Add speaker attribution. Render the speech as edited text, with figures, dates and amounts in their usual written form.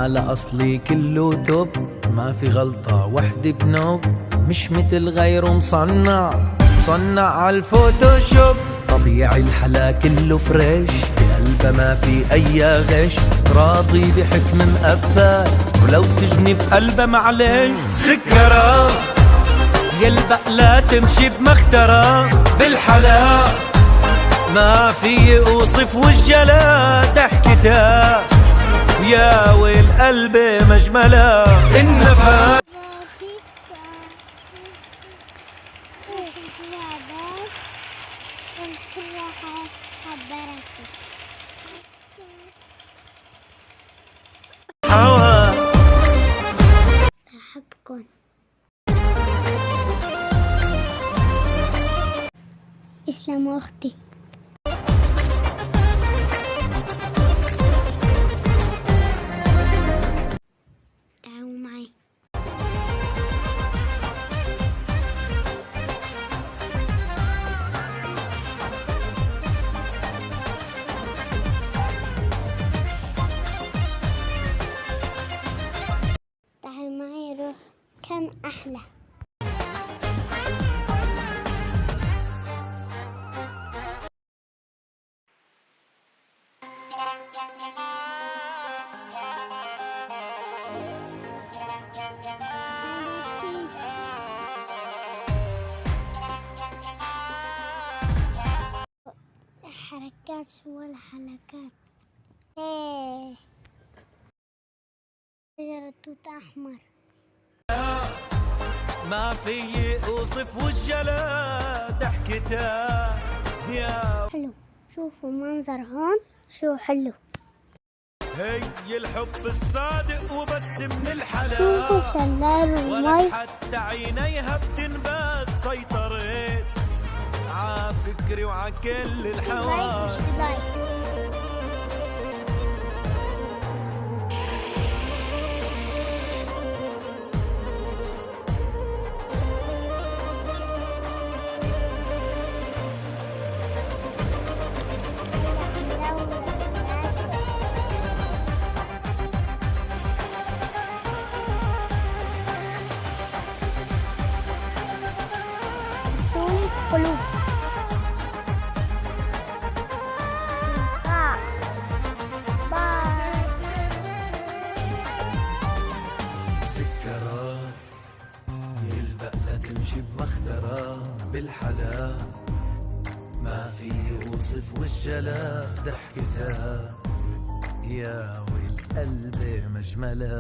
Speaker 1: على أصلي كله توب، ما في غلطة وحدة بنوب، مش متل غيره مصنع عالفوتوشوب. طبيعي الحلا كله فريش، بقلبه ما في أي غش، راضي بحكم مقبل ولو سجني بقلبه معلش. سكرة يلبق لا تمشي بمخترة، بالحلا ما في اوصف وجلا ضحكتها، يا ويل قلبي مجملة النفس. حواس
Speaker 2: بحبكن. اسلام اختي. تعالوا معي. تعالوا معي روح كان احلى. حركات شو الحلقات. ايه شجرة توت احمر.
Speaker 1: ما في اوصف وجلا ضحكتها، يا
Speaker 2: حلو. شوفوا منظر هون شو حلو.
Speaker 1: هي الحب الصادق وبس من الحلا،
Speaker 2: شوفوا شلال
Speaker 1: ولا
Speaker 2: ومي.
Speaker 1: حتى عينيها بتنبس. سيطرت ع فكري وع كل الحواس.
Speaker 2: قلوب.
Speaker 1: سكرة يلبق لا تمشي بمخترة، بالحلا ما في وصف وجلا ضحكتها، يا ويل قلبي مجملة.